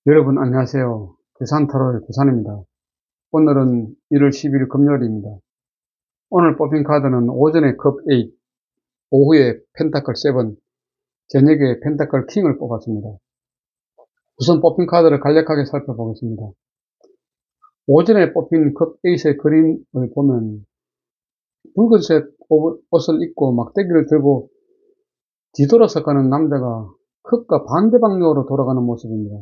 여러분 안녕하세요. 계산타로의 계산입니다. 오늘은 1월 10일 금요일입니다. 오늘 뽑힌 카드는 오전에 컵 8, 오후에 펜타클 7, 저녁에 펜타클 킹을 뽑았습니다. 우선 뽑힌 카드를 간략하게 살펴보겠습니다. 오전에 뽑힌 컵 8의 그림을 보면 붉은색 옷을 입고 막대기를 들고 뒤돌아서 가는 남자가 컵과 반대 방향으로 돌아가는 모습입니다.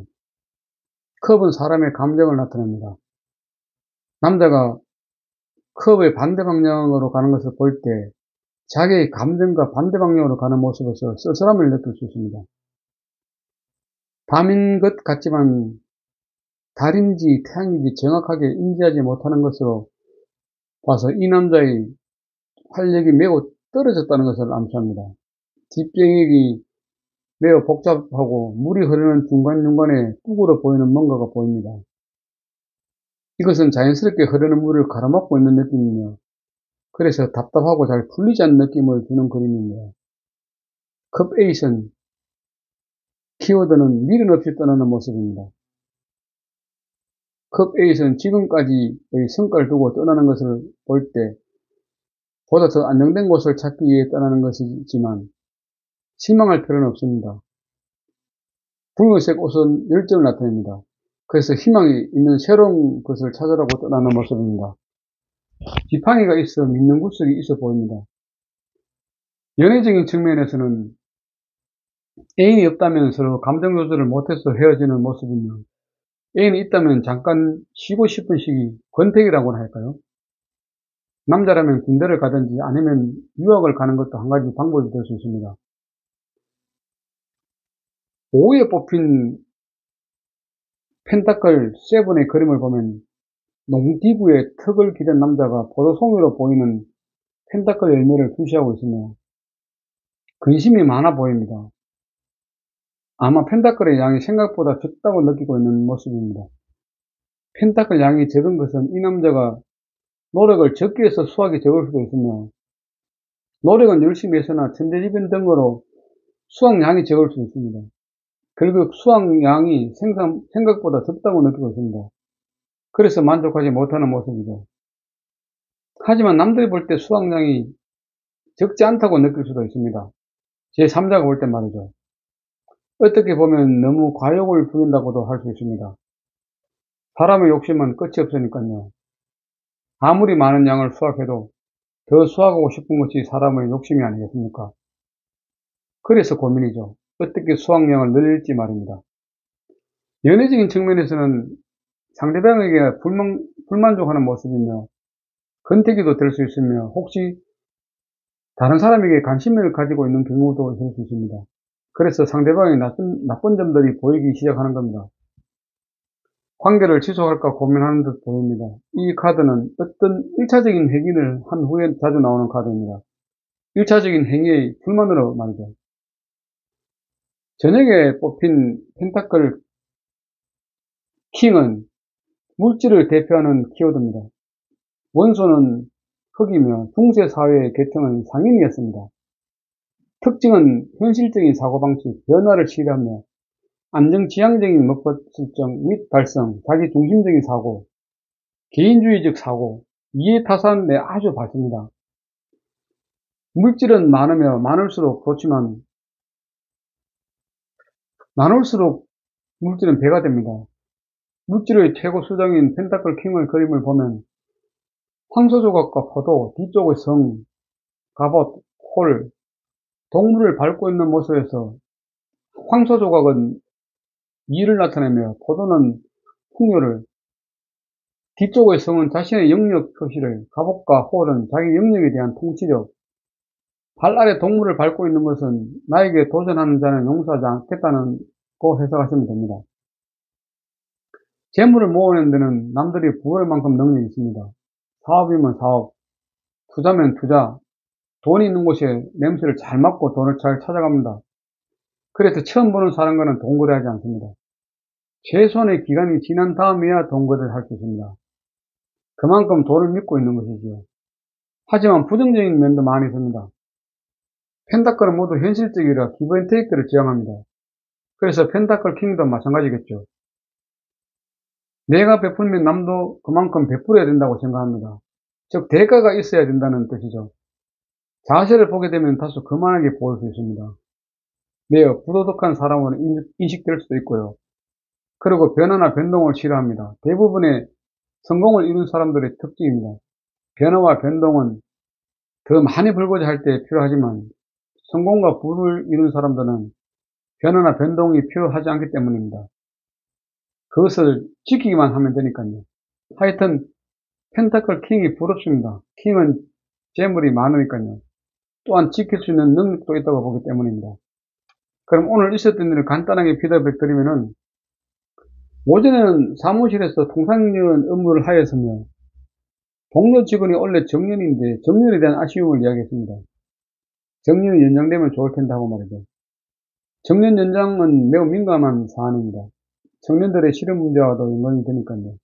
컵은 사람의 감정을 나타냅니다. 남자가 컵의 반대 방향으로 가는 것을 볼 때 자기의 감정과 반대 방향으로 가는 모습에서 쓸쓸함을 느낄 수 있습니다. 밤인 것 같지만 달인지 태양인지 정확하게 인지하지 못하는 것으로 봐서 이 남자의 활력이 매우 떨어졌다는 것을 암시합니다. 뒷병역이 매우 복잡하고 물이 흐르는 중간중간에 뚝으로 보이는 뭔가가 보입니다. 이것은 자연스럽게 흐르는 물을 가로막고 있는 느낌이며 그래서 답답하고 잘 풀리지 않는 느낌을 주는 그림입니다. 컵 8은 키워드는 미련 없이 떠나는 모습입니다. 컵 8은 지금까지의 성과를 두고 떠나는 것을 볼 때 보다 더 안정된 곳을 찾기 위해 떠나는 것이지만 실망할 필요는 없습니다. 붉은색 옷은 열정을 나타냅니다. 그래서 희망이 있는 새로운 것을 찾으라고 떠나는 모습입니다. 지팡이가 있어 믿는 구석이 있어 보입니다. 연애적인 측면에서는 애인이 없다면 서로 감정 조절을 못해서 헤어지는 모습이며 애인이 있다면 잠깐 쉬고 싶은 시기, 권태기라고나 할까요? 남자라면 군대를 가든지 아니면 유학을 가는 것도 한 가지 방법이 될 수 있습니다. 오후에 뽑힌 펜타클 7의 그림을 보면 농기구에 턱을 기댄 남자가 포도송이로 보이는 펜타클 열매를 투시하고 있으며 근심이 많아 보입니다. 아마 펜타클의 양이 생각보다 적다고 느끼고 있는 모습입니다. 펜타클 양이 적은 것은 이 남자가 노력을 적게 해서 수확이 적을 수도 있으며 노력은 열심히 해서나 천재지변 등으로 수확량이 적을 수 있습니다. 결국 수확량이 생각보다 적다고 느끼고 있습니다. 그래서 만족하지 못하는 모습이죠. 하지만 남들이 볼 때 수확량이 적지 않다고 느낄 수도 있습니다. 제3자가 볼 때 말이죠. 어떻게 보면 너무 과욕을 부린다고도 할 수 있습니다. 사람의 욕심은 끝이 없으니까요. 아무리 많은 양을 수확해도 더 수확하고 싶은 것이 사람의 욕심이 아니겠습니까? 그래서 고민이죠. 어떻게 수확량을 늘릴지 말입니다. 연애적인 측면에서는 상대방에게 불만족하는 모습이며 권태기도 될 수 있으며 혹시 다른 사람에게 관심을 가지고 있는 경우도 있을 수 있습니다. 그래서 상대방의 나쁜 점들이 보이기 시작하는 겁니다. 관계를 지속할까 고민하는 듯 보입니다. 이 카드는 어떤 1차적인 행위를 한 후에 자주 나오는 카드입니다. 1차적인 행위의 불만으로 말이죠. 저녁에 뽑힌 펜타클 킹은 물질을 대표하는 키워드입니다. 원소는 흙이며 중세 사회의 계층은 상인이었습니다. 특징은 현실적인 사고방식, 변화를 시도하며 안정지향적인 목표 설정 및 달성, 자기중심적인 사고, 개인주의적 사고, 이해타산에 아주 밝습니다. 물질은 많으며 많을수록 좋지만 나눌수록 물질은 배가 됩니다. 물질의 최고 수장인 펜타클 킹의 그림을 보면 황소 조각과 포도, 뒤쪽의 성, 갑옷, 홀, 동물을 밟고 있는 모습에서 황소 조각은 이를 나타내며 포도는 풍요를, 뒤쪽의 성은 자신의 영역 표시를, 갑옷과 홀은 자기 영역에 대한 통치력, 발 아래 동물을 밟고 있는 것은 나에게 도전하는 자는 용서하지 않겠다는 거 해석하시면 됩니다. 재물을 모으는 데는 남들이 부러울 만큼 능력이 있습니다. 사업이면 사업, 투자면 투자, 돈이 있는 곳에 냄새를 잘 맡고 돈을 잘 찾아갑니다. 그래서 처음 보는 사람과는 동거래하지 않습니다. 최소한의 기간이 지난 다음에야 동거래를 할 수 있습니다. 그만큼 돈을 믿고 있는 것이지요. 하지만 부정적인 면도 많이 있습니다. 펜타클은 모두 현실적이라 기브앤테이크를 지향합니다. 그래서 펜타클 킹도 마찬가지겠죠. 내가 베풀면 남도 그만큼 베풀어야 된다고 생각합니다. 즉 대가가 있어야 된다는 뜻이죠. 자세를 보게 되면 다소 거만하게 보일 수 있습니다. 매우 부도덕한 사람으로 인식될 수도 있고요. 그리고 변화나 변동을 싫어합니다. 대부분의 성공을 이룬 사람들의 특징입니다. 변화와 변동은 더 많이 벌고자 할 때 필요하지만 성공과 부를 이룬 사람들은 변화나 변동이 필요하지 않기 때문입니다. 그것을 지키기만 하면 되니까요. 하여튼 펜타클 킹이 부럽습니다. 킹은 재물이 많으니까요. 또한 지킬 수 있는 능력도 있다고 보기 때문입니다. 그럼 오늘 있었던 일을 간단하게 피드백 드리면은, 오전에는 사무실에서 통상적인 업무를 하였으며 동료 직원이 원래 정년인데 정년에 대한 아쉬움을 이야기했습니다. 정년이 연장되면 좋을 텐데 하고 말이죠. 정년 연장은 매우 민감한 사안입니다. 청년들의 실업 문제와도 연관이 되니까요.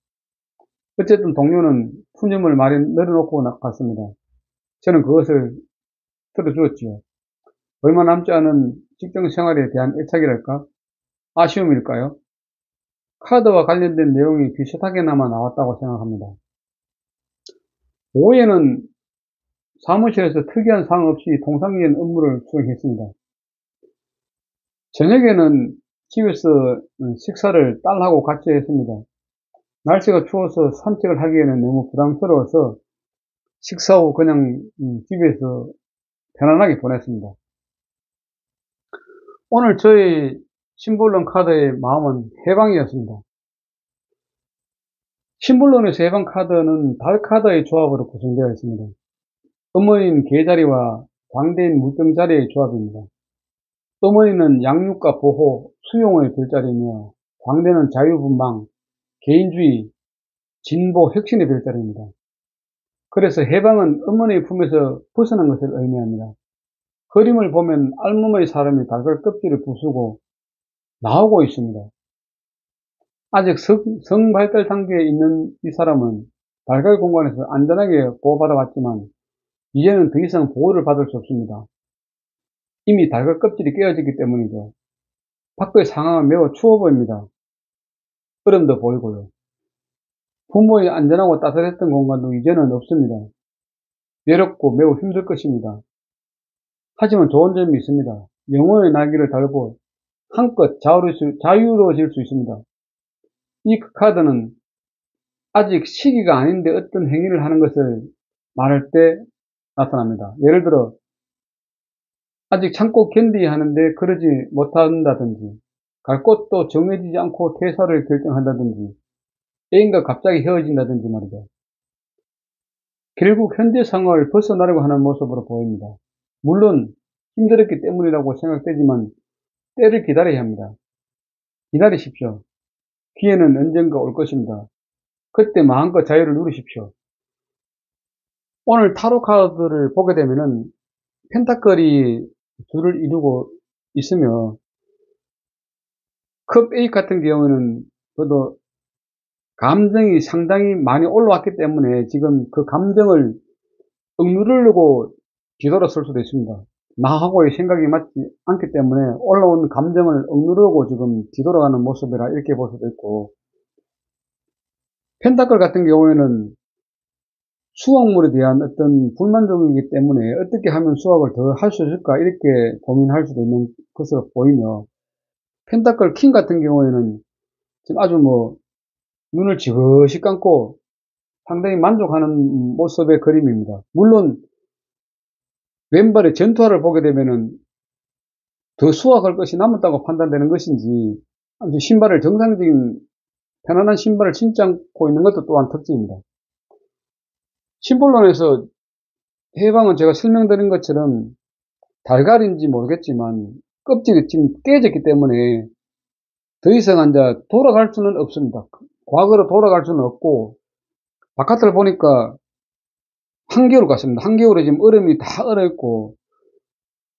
어쨌든 동료는 푸념을 많이 내려놓고 갔습니다. 저는 그것을 들어주었지요. 얼마 남지 않은 직장 생활에 대한 애착이랄까? 아쉬움일까요? 카드와 관련된 내용이 비슷하게나마 나왔다고 생각합니다. 오후에는 사무실에서 특이한 사항 없이 통상적인 업무를 수행했습니다. 저녁에는 집에서 식사를 딸하고 같이 했습니다. 날씨가 추워서 산책을 하기에는 너무 부담스러워서 식사 후 그냥 집에서 편안하게 보냈습니다. 오늘 저희 심볼론 카드의 마음은 해방이었습니다. 심볼론에서 해방 카드는 달 카드의 조합으로 구성되어 있습니다. 어머니는 개자리와 광대인 물병자리의 조합입니다. 어머니는 양육과 보호, 수용의 별자리이며 광대는 자유분방, 개인주의, 진보, 혁신의 별자리입니다. 그래서 해방은 어머니의 품에서 벗어난 것을 의미합니다. 그림을 보면 알몸의 사람이 달걀 껍질을 부수고 나오고 있습니다. 아직 성발달 단계에 있는 이 사람은 달걀 공간에서 안전하게 보호받아왔지만 이제는 더 이상 보호를 받을 수 없습니다. 이미 달걀 껍질이 깨어졌기 때문이죠. 밖의 상황은 매우 추워 보입니다. 얼음도 보이고요. 부모의 안전하고 따뜻했던 공간도 이제는 없습니다. 외롭고 매우 힘들 것입니다. 하지만 좋은 점이 있습니다. 영혼의 날개를 달고 한껏 자유로워질 수 있습니다. 이 카드는 아직 시기가 아닌데 어떤 행위를 하는 것을 말할 때 나타납니다. 예를 들어 아직 참고 견디야 하는데 그러지 못한다든지, 갈 곳도 정해지지 않고 퇴사를 결정한다든지, 애인과 갑자기 헤어진다든지 말이죠. 결국 현재 상황을 벗어나려고 하는 모습으로 보입니다. 물론 힘들었기 때문이라고 생각되지만 때를 기다려야 합니다. 기다리십시오. 기회는 언젠가 올 것입니다. 그때 마음껏 자유를 누리십시오. 오늘 타로 카드를 보게 되면은 펜타클이 줄을 이루고 있으며, 컵 A 같은 경우는 저도 감정이 상당히 많이 올라왔기 때문에 지금 그 감정을 억누르려고 뒤돌아설 수도 있습니다. 나하고의 생각이 맞지 않기 때문에 올라온 감정을 억누르고 지금 뒤돌아가는 모습이라 이렇게 볼 수도 있고, 펜타클 같은 경우에는 수확물에 대한 어떤 불만족이기 때문에 어떻게 하면 수확을 더 할 수 있을까 이렇게 고민할 수도 있는 것으로 보이며, 펜타클 킹 같은 경우에는 지금 아주 눈을 지그시 감고 상당히 만족하는 모습의 그림입니다. 물론 왼발의 전투화를 보게 되면은 더 수확할 것이 남았다고 판단되는 것인지 아주 신발을 정상적인 편안한 신발을 신지 않고 있는 것도 또한 특징입니다. 심볼론에서 해방은 제가 설명드린 것처럼 달걀인지 모르겠지만 껍질이 지금 깨졌기 때문에 더 이상 이제 돌아갈 수는 없습니다. 과거로 돌아갈 수는 없고, 바깥을 보니까 한겨울 같습니다. 한겨울에 지금 얼음이 다 얼어있고,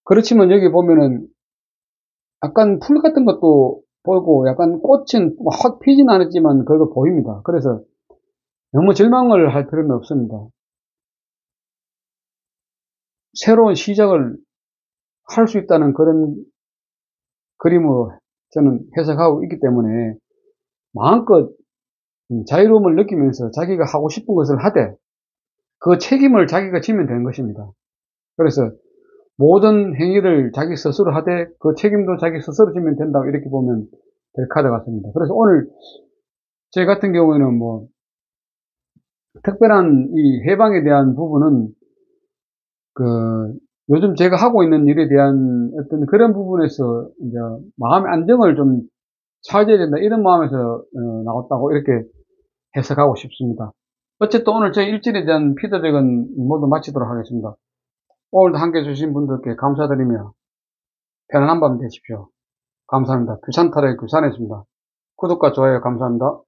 그렇지만 여기 보면은 약간 풀 같은 것도 보이고, 약간 꽃은 확 피진 않았지만 그래도 보입니다. 그래서 너무 절망을 할 필요는 없습니다. 새로운 시작을 할 수 있다는 그런 그림으로 저는 해석하고 있기 때문에 마음껏 자유로움을 느끼면서 자기가 하고 싶은 것을 하되 그 책임을 자기가 지면 되는 것입니다. 그래서 모든 행위를 자기 스스로 하되 그 책임도 자기 스스로 지면 된다, 이렇게 보면 될 카드 같습니다. 그래서 오늘 제 같은 경우에는 뭐 특별한 이 해방에 대한 부분은 그 요즘 제가 하고 있는 일에 대한 어떤 그런 부분에서 이제 마음의 안정을 좀 찾아야 된다, 이런 마음에서 나왔다고 이렇게 해석하고 싶습니다. 어쨌든 오늘 제 일진에 대한 피드백은 모두 마치도록 하겠습니다. 오늘도 함께 해주신 분들께 감사드리며 편안한 밤 되십시오. 감사합니다. 규산타로의 규산했습니다. 구독과 좋아요 감사합니다.